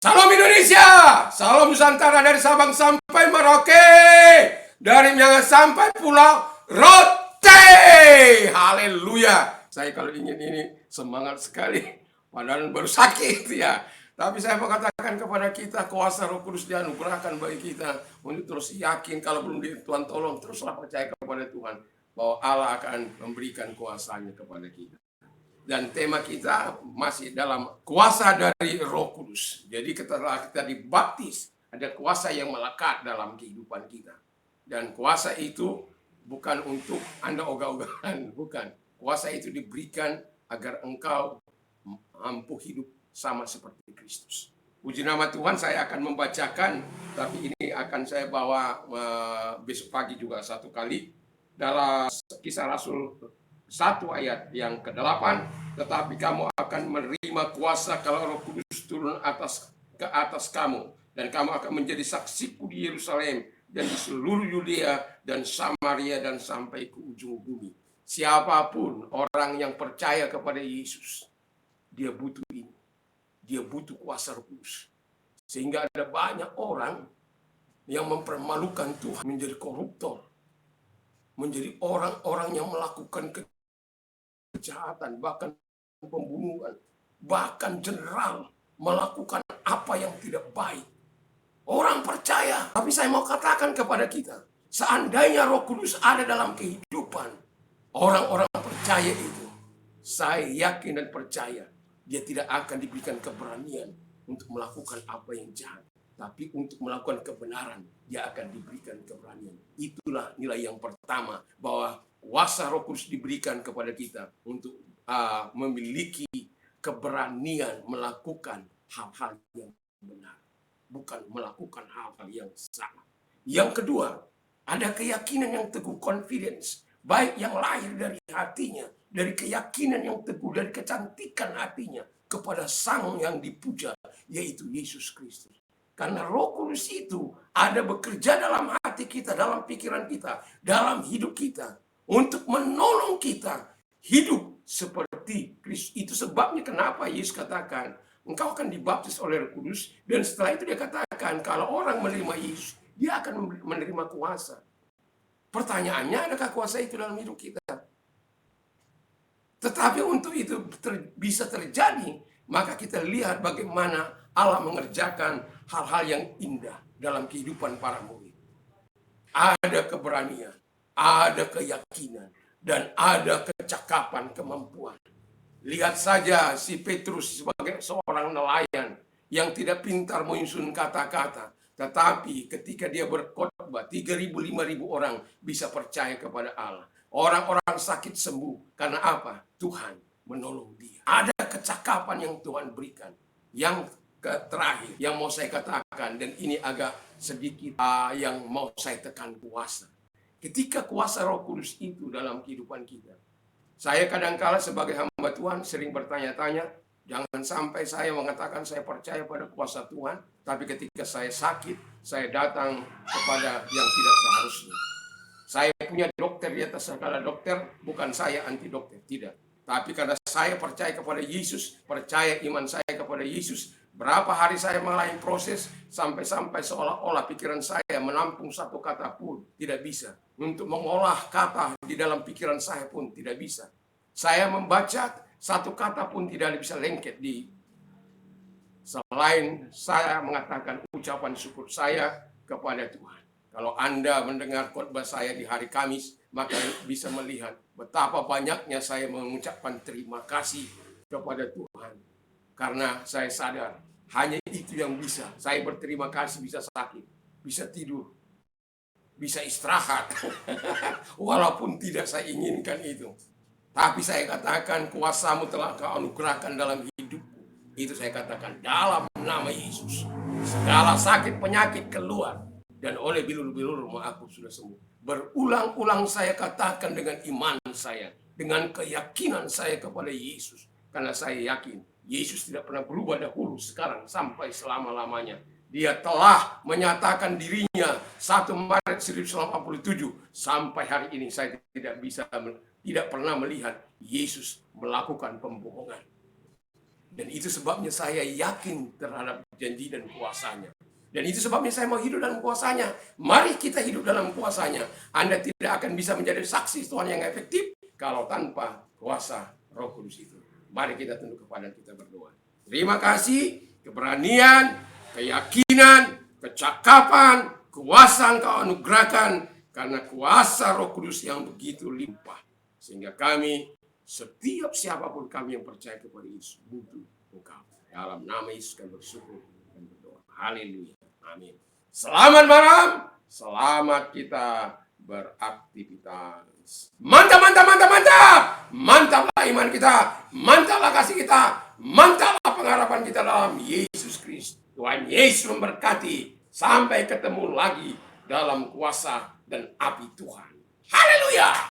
Salam Indonesia, salam Nusantara dari Sabang sampai Merauke, dari Miangas sampai Pulau Rote. Haleluya. Saya kalau ingin ini semangat sekali, padahal baru sakit ya. Tapi saya mau katakan kepada kita, kuasa Roh Kudus dianugerahkan bagi kita untuk terus yakin. Kalau belum Tuhan tolong, teruslah percaya kepada Tuhan bahwa Allah akan memberikan kuasanya kepada kita. Dan tema kita masih dalam kuasa dari Roh Kudus. Jadi setelah kita dibaptis, ada kuasa yang melekat dalam kehidupan kita. Dan kuasa itu bukan untuk Anda ogah-ogahan, bukan. Kuasa itu diberikan agar engkau mampu hidup sama seperti Kristus. Puji nama Tuhan, saya akan membacakan, tapi ini akan saya bawa besok pagi juga satu kali. Dalam Kisah Rasul 1 ayat yang ke-8, tetapi kamu akan menerima kuasa kalau Roh Kudus turun ke atas kamu, dan kamu akan menjadi saksiku di Yerusalem dan di seluruh Yudea dan Samaria dan sampai ke ujung bumi. Siapapun orang yang percaya kepada Yesus, dia butuh ini. Dia butuh kuasa Roh Kudus. Sehingga ada banyak orang yang mempermalukan Tuhan, menjadi koruptor, menjadi orang-orang yang melakukan kejahatan, bahkan pembunuhan, bahkan general melakukan apa yang tidak baik. Orang percaya, tapi saya mau katakan kepada kita, seandainya Roh Kudus ada dalam kehidupan orang-orang percaya itu, saya yakin dan percaya dia tidak akan diberikan keberanian untuk melakukan apa yang jahat, tapi untuk melakukan kebenaran dia akan diberikan keberanian. Itulah nilai yang pertama, bahwa kuasa Roh Kudus diberikan kepada kita untuk memiliki keberanian melakukan hal-hal yang benar, bukan melakukan hal-hal yang salah. Yang kedua, ada keyakinan yang teguh, confidence, baik yang lahir dari hatinya, dari keyakinan yang teguh, dari kecantikan hatinya kepada Sang yang dipuja, yaitu Yesus Kristus. Karena Roh Kudus itu ada bekerja dalam hati kita, dalam pikiran kita, dalam hidup kita, untuk menolong kita hidup seperti Kristus. Itu sebabnya kenapa Yesus katakan, engkau akan dibaptis oleh Roh Kudus, dan setelah itu dia katakan, kalau orang menerima Yesus, dia akan menerima kuasa. Pertanyaannya, adakah kuasa itu dalam hidup kita? Tetapi untuk itu bisa terjadi, maka kita lihat bagaimana Allah mengerjakan hal-hal yang indah dalam kehidupan para murid. Ada keberanian, ada keyakinan, dan ada kecakapan, kemampuan. Lihat saja si Petrus sebagai seorang nelayan yang tidak pintar menyusun kata-kata, tetapi ketika dia berkhotbah, 3.000, 5.000 orang bisa percaya kepada Allah. Orang-orang sakit sembuh. Karena apa? Tuhan menolong dia. Ada kecakapan yang Tuhan berikan. Yang terakhir yang mau saya katakan, dan ini agak sedikit yang mau saya tekan, kuasa. Ketika kuasa Roh Kudus itu dalam kehidupan kita, saya kadangkala sebagai hamba Tuhan sering bertanya-tanya, jangan sampai saya mengatakan saya percaya pada kuasa Tuhan, tapi ketika saya sakit, saya datang kepada yang tidak seharusnya. Saya punya dokter di atas segala dokter, bukan saya anti dokter, tidak. Tapi karena saya percaya kepada Yesus, percaya iman saya kepada Yesus, berapa hari saya mengalami proses, sampai-sampai seolah-olah pikiran saya menampung satu kata pun tidak bisa. Untuk mengolah kata di dalam pikiran saya pun tidak bisa. Saya membaca satu kata pun tidak bisa lengket selain saya mengatakan ucapan syukur saya kepada Tuhan. Kalau Anda mendengar khotbah saya di hari Kamis, maka bisa melihat betapa banyaknya saya mengucapkan terima kasih kepada Tuhan. Karena saya sadar, hanya itu yang bisa. Saya berterima kasih bisa sakit, bisa tidur, bisa istirahat. Walaupun tidak saya inginkan itu. Tapi saya katakan, kuasamu telah kau anugerahkan dalam hidupku. Itu saya katakan, dalam nama Yesus. Segala sakit penyakit keluar. Dan oleh bilur-bilurmu aku sudah sembuh. Berulang-ulang saya katakan dengan iman saya, dengan keyakinan saya kepada Yesus. Karena saya yakin, Yesus tidak pernah berubah dahulu, sekarang, sampai selama-lamanya. Dia telah menyatakan dirinya 1 Maret 1987. Sampai hari ini saya tidak pernah melihat Yesus melakukan pembohongan. Dan itu sebabnya saya yakin terhadap janji dan kuasanya. Dan itu sebabnya saya mau hidup dalam kuasanya. Mari kita hidup dalam kuasanya. Anda tidak akan bisa menjadi saksi Tuhan yang efektif kalau tanpa kuasa Roh Kudus itu. Mari kita tunduk kepada kita berdoa. Terima kasih, keberanian, keyakinan, kecakapan, kuasa Engkau anugerahkan karena kuasa Roh Kudus yang begitu limpah. Sehingga kami, setiap siapapun kami yang percaya kepada Yesus, butuh Engkau. Dalam nama Yesus kami bersyukur dan berdoa. Haleluya. Amin. Selamat malam. Selamat kita beraktivitas. Mantap, mantap, mantap, mantap. Mantaplah iman kita. Mantaplah kasih kita. Mantaplah pengharapan kita dalam Yesus Kristus. Tuhan Yesus memberkati. Sampai ketemu lagi dalam kuasa dan api Tuhan. Haleluya.